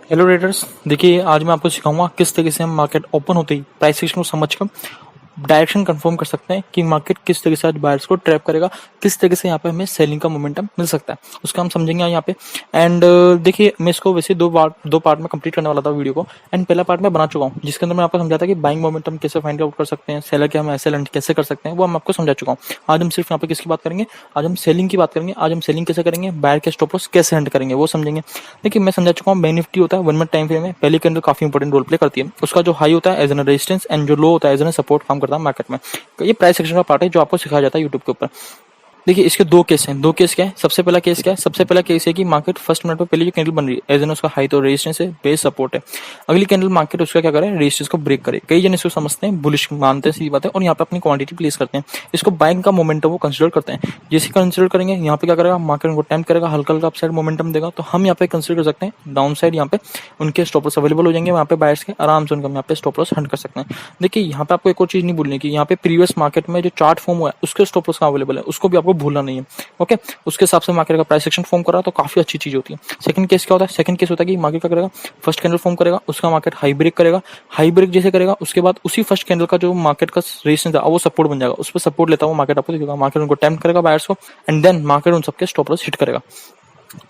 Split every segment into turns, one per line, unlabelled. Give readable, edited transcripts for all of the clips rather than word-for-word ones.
Hello traders, देखिए आज मैं आपको सिखाऊंगा किस तरीके से हम मार्केट ओपन होते ही प्राइस एक्शन को समझकर डायरेक्शन कंफर्म कर सकते हैं कि मार्केट किस तरीके से आज बायर्स को ट्रैप करेगा, किस तरीके से यहाँ पे हमें सेलिंग का मोमेंटम मिल सकता है उसका हम समझेंगे यहाँ पे। एंड देखिए मैं इसको वैसे दो पार्ट में कंप्लीट करने वाला था वीडियो को। एंड पहला पार्ट मैं बना चुका हूँ जिसके अंदर मैं आपको समझाता कि बाइंग मोमेंटम कैसे फाइंड आउट कर सकते हैं, सेलर के हम ऐसे लैंड कैसे कर सकते हैं, वो हम आपको समझा चुका हूँ। आज हम सिर्फ यहाँ पे किसकी बात करेंगे, आज हम सेलिंग की बात करेंगे। आज हम सेलिंग कैसे करेंगे, बायर के स्टॉप लॉस कैसे हंट करेंगे वो समझेंगे। देखिए मैं समझा चुका हूँ, बैंक निफ्टी होता है 1 मिनट टाइम फ्रेम में पहले के अंदर काफी इंपॉर्टेंट रोल प्ले करती है। उसका जो हाई होता है एज एन रेजिस्टेंस एंड जो लो होता है एज एन सपोर्ट काम करता है मार्केट में। ये प्राइस सेक्शन का पार्ट है जो आपको सिखाया जाता है यूट्यूब के ऊपर। देखिए इसके दो केस हैं। दो केस क्या है, सबसे पहला केस क्या है, सबसे पहला केस है कि मार्केट फर्स्ट मिनट पे पहले जो कैंडल बन रही है एज एन उसका हाई तो रेजिस्टेंस है, बेस सपोर्ट है। अगली कैंडल मार्केट उसका क्या करे, रेजिस्टेंस को ब्रेक करे। कई जन इसको समझते हैं बुलिश मानते हैं, सीधी बात है, और यहाँ पे अपनी क्वांटिटी प्लेस करते हैं। इसको बाइंग का मोमेंटम वो कंसिडर करते हैं। जैसे कंसिडर करेंगे यहाँ पे क्या करेगा, मार्केट उनको टेम्प्ट करेगा, हल्का हल्का अपसाइड मोमेंटम देगा, तो हम यहाँ पे कंसिडर कर सकते हैं डाउन साइड यहाँ पे उनके स्टॉप लॉस अवेलेबल हो जाएंगे। वहाँ पे बायर्स के आराम से उनका यहाँ पे स्टॉप लॉस हंट कर सकते हैं। देखिए यहाँ पे आपको एक और चीज नहीं भूलनी की, यहाँ पे प्रीवियस मार्केट में जो चार्ट फॉर्म हुआ है उसके स्टॉप लॉस का अवेलेबल है, उसको भी आपको भूलना नहीं है। ओके, उसके हिसाब से मार्केट का प्राइस सेक्शन फॉर्म कर रहा है तो काफी अच्छी चीज होती है। सेकंड केस क्या होता है, सेकंड केस होता है कि मार्केट क्या करेगा, फर्स्ट कैंडल फॉर्म करेगा, उसका मार्केट हाई ब्रेक करेगा। हाई ब्रेक जैसे करेगा उसके बाद उसी फर्स्ट कैंडल का जो मार्केट का रेजिस्टेंस है वो सपोर्ट बन जाएगा, उस पर सपोर्ट लेता हुआ मार्केट आपको दिखेगा। मार्केट उनको टेम्प्ट करेगा बायर्स को एंड देन मार्केट उन सबके स्टॉप लॉस हिट करेगा।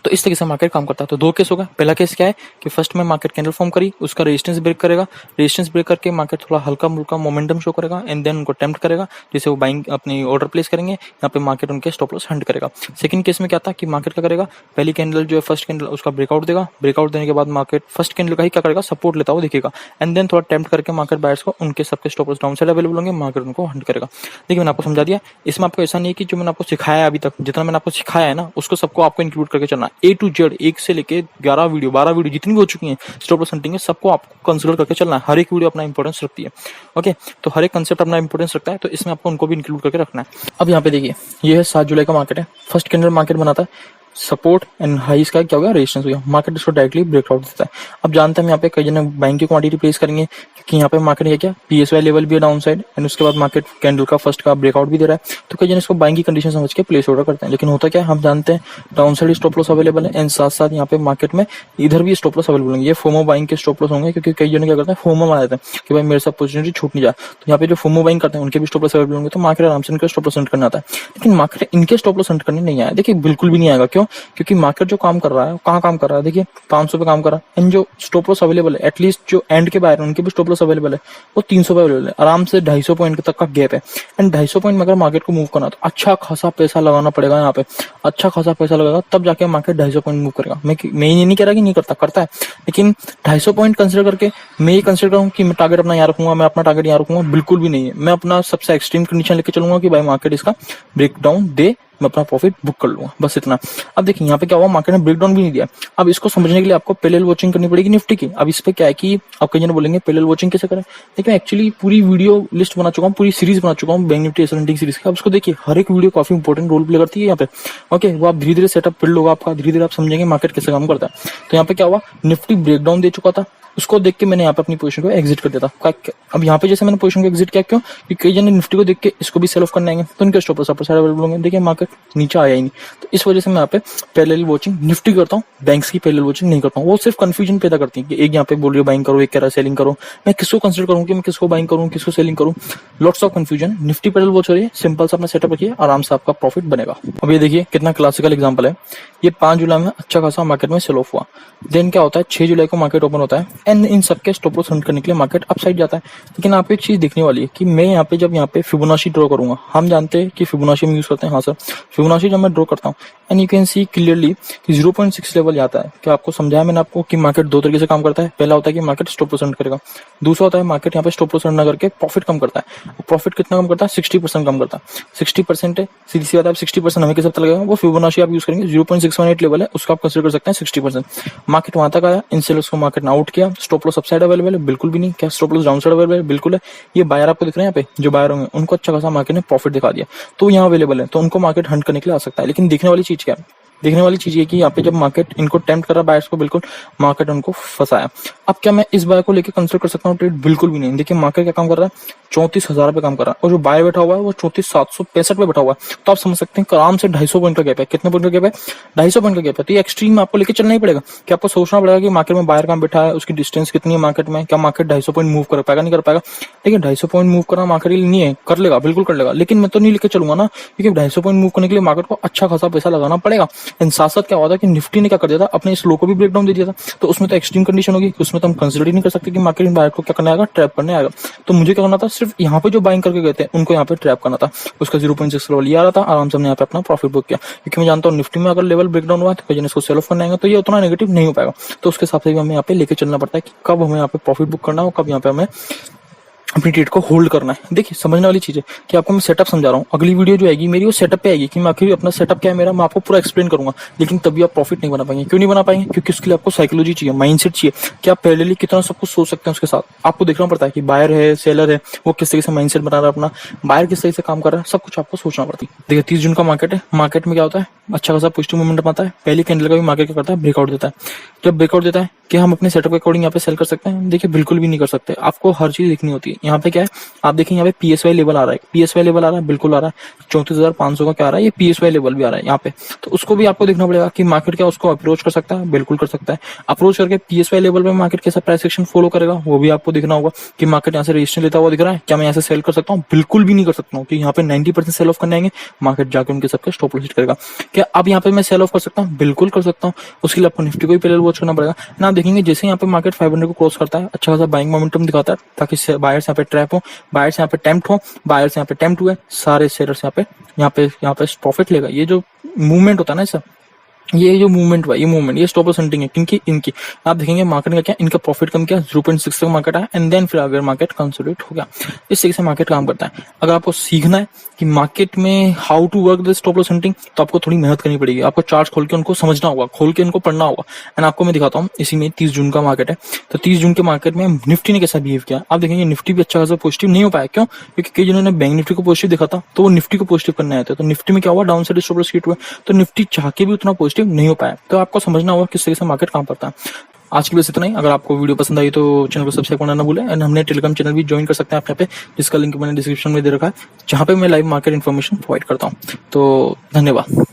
तो इस तरीके से मार्केट काम करता है। तो दो केस होगा। पहला केस क्या है कि फर्स्ट में मार्केट कैंडल फॉर्म करी, उसका रेजिस्टेंस ब्रेक करेगा, रेजिस्टेंस ब्रेक करके मार्केट थोड़ा हल्का मुल्का मोमेंटम शो करेगा एंड देन उनको टेम्प्ट करेगा, जैसे वो बाइंग अपनी ऑर्डर प्लेस करेंगे, यहाँ पे मार्केट उनके स्टॉप लॉस हंट करेगा। सेकंड केस में क्या था कि मार्केट क्या करेगा, पहली कैंडल जो है फर्स्ट कैंडल उसका ब्रेकआउट देगा, ब्रेकआउट देने के बाद मार्केट फर्स्ट कैंडल का ही क्या करेगा, सपोर्ट लेता हुआ दिखेगा एंड देन थोड़ा टेम्प्ट करके मार्केट बायर्स को उनके सबके stop loss down side available होंगे, मार्केट उनको हंट करेगा। देखिए मैंने आपको समझा दिया। इसमें आपको ऐसा नहीं है कि जो मैंने आपको सिखाया है अभी तक, जितना मैंने आपको सिखाया है ना उसको सबको आपको इंक्लूड करके चलना है। A to Z एक से लेके 11 वीडियो 12 वीडियो जितनी भी हो चुकी हैं स्टॉप लॉस हंटिंग है, सबको आपको कंसीडर करके चलना है। हर एक वीडियो अपना इंपॉर्टेंस रखती है। ओके, तो हर एक कंसेप्ट अपना इंपॉर्टेंस रखता है, तो इसमें आपको उनको भी इंक्लूड करके रखना है। अब यहाँ पे देखिए ये है 7 जुलाई का मार्केट है। फर्स्ट कैंडल मार्केट बनाता है, सपोर्ट एंड हाईस का क्या हो गया, रेजिस्टेंस हो गया, मार्केट इसको डायरेक्टली ब्रेकआउट देता है। अब जानते हैं हम यहाँ पे कई जन बैंक की क्वांटिटी प्लेस करेंगे क्योंकि यहाँ पे मार्केट है क्या, पीएसवाई लेवल भी है डाउन साइड एंड उसके बाद मार्केट कैंडल का फर्स्ट का ब्रेकआउट भी दे रहा है, तो कई जन इसको बाइंग की कंडीशन समझ के प्लेस ऑर्डर करते हैं। लेकिन होता क्या है, हम जानते हैं down side stop loss available है एंड साथ साथ यहाँ पे मार्केट में इधर भी स्टॉप लॉस अवेलेबल होंगे। ये फोमो बाइंग के स्टॉप लॉस होंगे क्योंकि कई जन क्या करते हैं, फोमो बना देते हैं कि भाई मेरे साथ अपॉर्चुनिटी छूट नहीं जाए, तो यहाँ पे जो फोमो बाइंग करते हैं उनके भी स्टॉप लॉस अवेलेबल होंगे, तो मार्केट आराम से इनके स्टॉप लॉस हंट करना आता है। लेकिन मार्केट इनके स्टॉप लॉस हंट करने नहीं आया, देखिए बिल्कुल भी नहीं आएगा। क्यों? क्योंकि मार्केट जो काम कर रहा है कहाँ काम कर रहा है, देखिए 500 पे काम कर रहा है एंड जो स्टॉप लॉस अवेलेबल है एटलीस्ट जो एंड के बाहर उनके भी स्टॉप लॉस अवेलेबल है वो 300 पे अवेलेबल है। आराम से 250 पॉइंट तक का गैप है एंड 250 पॉइंट में अगर मार्केट को मूव करना तो अच्छा खासा पैसा लगाना पड़ेगा। यहाँ पे अच्छा खासा पैसा लगेगा तब जाके मार्केट 250 पॉइंट मूव करेगा। मैं ये नहीं कह रहा कि नहीं करता, करता है, लेकिन 250 पॉइंट कंसिडर करके मैं ये कंसिडर करूँ कि मैं टारगेट अपना यहाँ रखूंगा, मैं अपना टारगेट यहाँ रखूंगा, बिल्कुल भी नहीं है। मैं अपना सबसे एक्सट्रीम कंडीशन लेके चलूंगा कि भाई मार्केट इसका ब्रेकडाउन दे, मैं अपना प्रॉफिट बुक कर लूंगा, बस इतना। अब देखिए यहाँ पे क्या हुआ, मार्केट ने ब्रेकडाउन भी नहीं दिया। अब इसको समझने के लिए आपको पैरेलल वॉचिंग करनी पड़ेगी निफ्टी की। अब इस पे क्या है कि आप कई जन बोलेंगे पैरेलल वॉचिंग कैसे करें। देखिए मैं एक्चुअली पूरी वीडियो लिस्ट बना चुका हूँ, पूरी सीरीज बना चुका हूँ बैंक निफ्टी एसएलएनटी सीरीज का। अब उसको देखिए हर एक वीडियो काफी इंपॉर्टेंट रोल प्ले करती है यहाँ पे। ओके, वो आप धीरे धीरे सेटअप बिल्ड होगा आपका, धीरे धीरे आप समझेंगे मार्केट कैसे काम करता है। तो यहाँ पे क्या हुआ, निफ्टी ब्रेकडाउन दे चुका था, उसको देख के मैंने यहाँ पे अपनी पोजीशन को एग्जिट कर दिया था। अब यहाँ पे जैसे मैंने पोजीशन को एग्जिट किया, क्यों कि कई जन निफ्टी को देख के इसको भी सेल ऑफ करने आएंगे तो उनके stop loss upper side available होंगे। देखिए मार्केट नीचे आया ही नहीं, तो इस वजह से मैं यहाँ पे पैरेलल वॉचिंग निफ्टी करता हूँ, बैंक्स की पैरेलल वॉचिंग नहीं करता हूँ। वो सिर्फ कंफ्यूजन पैदा करती है कि एक यहाँ पे बोल रही है बाइंग करो, एक कह रहा है सेलिंग करो। मैं किसको कंसिडर करूँ कि मैं किसको बाइंग करूँ, किसको सेलिंग करूँ, lots of confusion. Nifty parallel watch हो रही है, सिंपल सा अपना सेटअप रखिए, आराम से आपका प्रॉफिट बनेगा। अब ये देखिए कितना क्लासिकल एग्जाम्पल है। ये 5 जुलाई में अच्छा खासा मार्केट में सेल ऑफ हुआ, देन क्या होता है 6 जुलाई को मार्केट ओपन होता है एंड इन सबके स्टॉप लॉस हंट करने के लिए मार्केट अपसाइड जाता है। लेकिन आपको एक चीज देखने वाली है कि मैं यहाँ पे जब यहाँ पे फिबोनाची ड्रॉ करूंगा, हम जानते हैं कि फिबोनाची हम यूज करते हैं। हाँ सर, फिबोनाची जब मैं ड्रॉ करता हूँ and you can see clearly कि 0.6 लेवल आता है। क्या आपको समझाया मैंने आपको कि मार्केट दो तरीके से काम करता है। पहला होता है कि मार्केट स्टॉप लॉस हंट करेगा, दूसरा होता है मार्केट यहाँ पे स्टॉप लॉस हंट ना करके प्रॉफिट कम करता है। प्रॉफिट कितना कम करता है, 60% कम करता है। 60% है, सीधी सी बात है, 60% हमें कैसे पता लगेगा, वो फिबोनाची आप यूज करेंगे। 0.618 लेवल है उसका आप कंसिडर कर सकते हैं 60%। मार्केट वहां तक आया, इन सेलर्स को मार्केट ने आउट किया, स्टॉप लॉस अपसाइड अवेलेबल है, बिल्कुल भी नहीं। क्या stop loss down side available है, बिल्कुल है। ये बायर आपको दिख रहे हैं यहाँ पे, जो बायर होंगे उनको अच्छा खासा मार्केट ने प्रॉफिट दिखा दिया, तो यहाँ अवेलेबल है, तो उनको मार्केट हंट करने के लिए आ सकता है। लेकिन देखने वाली चीज क्या है, देखने वाली चीज ये कि यहाँ पे जब मार्केट इनको टेम्प्ट कर रहा है बायर्स को, बिल्कुल मार्केट उनको फंसाया। अब क्या मैं इस बाय को लेकर कंसिडर कर सकता हूँ ट्रेड? बिल्कुल भी नहीं। देखिए मार्केट क्या काम कर रहा है, 34,000 पे काम कर रहा है और जो बाय बैठा हुआ है वो 34,765 पे बैठा हुआ है। तो आप समझ सकते हैं आराम से 250 पॉइंट का गैप है। कितने पॉइंट का गैप है? 250 पॉइंट का गैप है। तो ये एक्सट्रीम में आपको लेकर चलना ही पड़ेगा कि आपको सोचना पड़ेगा कि मार्केट में बायर कहाँ बैठा है, उसकी डिस्टेंस कितनी है मार्केट में, क्या मार्केट 250 पॉइंट मूव कर पाएगा, नहीं कर पाएगा। देखिए 250 पॉइंट मूव करना मार्केट के लिए नहीं है, कर लेगा, बिल्कुल कर लेगा, लेकिन मैं तो नहीं लेकर चलूंगा ना, क्योंकि 250 पॉइंट मूव करने के लिए मार्केट को अच्छा खासा पैसा लगाना पड़ेगा। इन साथ साथ क्या हुआ था कि निफ्टी ने क्या कर दिया था, अपने इस लो को भी ब्रेक डाउन दे दिया था। तो उसमें तो एक्सट्रीम कंडीशन होगी, उसमें तो हम कंसिडर ही नहीं कर सकते कि मार्केट इन बायर को क्या करने आएगा, ट्रैप करने आएगा। तो मुझे क्या करना था, सिर्फ यहाँ पे जो बाइंग करके गए थे उनको यहाँ पे ट्रैप करना था। उसका 0.6 लेवल आ रहा था, आराम से हमने यहाँ पे अपना प्रॉफिट बुक किया, क्योंकि मैं जानता हूँ निफ्टी में अगर लेवल ब्रेक डाउन हुआ तो इसको सेल ऑफ करने आएगा तो ये उतना नेगेटिव नहीं हो पाएगा। तो उसके हिसाब से भी हमें यहाँ पे लेके चलना पड़ता है कि कब हमें यहाँ पे प्रॉफिट बुक करना है और कब यहाँ पे हमें अपनी ट्रेड को होल्ड करना है। देखिए समझने वाली चीज है कि आपको मैं सेटअप समझा रहा हूँ, अगली वीडियो जो आएगी मेरी वो सेटअप पे आएगी कि मैं आखिर अपना सेटअप क्या है मेरा, मैं आपको पूरा एक्सप्लेन करूंगा। लेकिन तभी आप प्रॉफिट नहीं बना पाएंगे। क्यों नहीं बना पाएंगे? क्योंकि उसके लिए आपको साइकोलॉजी चाहिए, माइंडसेट चाहिए कि आप पहले कितना सब कुछ सोच सकते हैं। उसके साथ आपको देखना पड़ता है कि बायर है, सेलर है, वो किस तरीके से माइंडसेट बना रहा है अपना, बायर किस तरीके से काम कर रहा है, सब कुछ आपको सोचना पड़ता है। देखिए 30 जून का मार्केट है, मार्केट में क्या होता है, अच्छा खासा पॉजिटिव मोमेंटम आता है। पहली कैंडल का भी मार्केट क्या करता है, ब्रेकआउट देता है। जब ब्रेकआउट देता है कि हम अपने सेटअप के अकॉर्डिंग यहाँ पे सेल कर सकते हैं? देखिए बिल्कुल भी नहीं कर सकते। आपको हर चीज देखनी होती है। यहाँ पे क्या है, आप देखिए यहाँ पे पीएसवाई लेवल आ रहा है, पीएसवाई लेवल आ रहा है, बिल्कुल आ रहा है। 34,500 का क्या आ रहा है, ये पीएसवाई लेवल भी आ रहा है यहाँ पे। तो उसको भी आपको देखना पड़ेगा कि मार्केट क्या उसको अप्रोच कर सकता है, बिल्कुल कर सकता है। अप्रोच करके पीएसवाई लेवल पे मार्केट कैसा प्राइस एक्शन फॉलो करेगा वो भी आपको देखना होगा कि मार्केट यहाँ से रजिस्ट्रेशन लेता हुआ दिख रहा है, क्या मैं यहाँ से सेल कर सकता हूँ? बिल्कुल भी नहीं कर सकता हूँ, कि यहाँ पे 90% सेल ऑफ करने आएंगे, मार्केट जाकर उनके सबके स्टॉप लॉस हिट करेगा। क्या अब यहाँ पे मैं सेल ऑफ कर सकता हूँ? बिल्कुल कर सकता हूँ। उसके लिए आपको निफ्टी को भी पहले वॉच करना पड़ेगा ना। आप देखेंगे जैसे यहाँ पे मार्केट 500 को क्रॉस करता है, अच्छा खासा बाइंग मोमेंटम दिखाता है, ताकि बायर्स यहाँ पे ट्रैप हो, बायर्स यहाँ पे टेम्प्ट हो, बायर्स यहाँ पे टेम्प्ट हुए, सारे सेलर्स यहाँ पे प्रॉफिट लेगा। ये जो मूवमेंट होता है ना सर, ये जो मूवमेंट हुआ, ये स्टॉप लॉस हंटिंग है। किनकी? इनकी। आप देखेंगे मार्केट का क्या, इनका प्रॉफिट कम किया, 0.6 तक मार्केट आया एंड देन फिर अगर मार्केट कंसोलिडेट हो गया। इस तरीके से मार्केट काम करता है। अगर आपको सीखना है कि मार्केट में how to work the stop loss hunting, तो आपको थोड़ी मेहनत करनी पड़ेगी। आपको चार्ट खोल के उनको समझना होगा, खोल के उनको पढ़ना होगा। एंड आपको मैं दिखाता हूँ, इसी में 30 जून का मार्केट है, तो 30 जून के मार्केट में निफ्टी ने कैसा बिहेव किया। आप देखेंगे निफ्टी भी अच्छा खासा पॉजिटिव नहीं हो पाया। क्यों? क्योंकि कई जिन्होंने बैंक निफ्टी को पॉजिटिव देखा था तो वो निफ्टी को पॉजिटिव करने आए थे। तो निफ्टी में क्या हुआ, down side stop loss hit हुआ, तो निफ्टी चाह के भी उतना पॉजिटिव नहीं हो पाया। तो आपको समझना होगा किस तरीके से मार्केट काम करता है। आज की बस इतना ही। अगर आपको वीडियो पसंद आई तो चैनल को सब्सक्राइब करना ना भूलें। एंड हमने टेलीग्राम चैनल भी ज्वाइन कर सकते हैं आप यहाँ पे, जिसका लिंक मैंने डिस्क्रिप्शन में दे रखा है, जहाँ पे मैं लाइव मार्केट इन्फॉर्मेशन प्रोवाइड करता हूँ। तो धन्यवाद।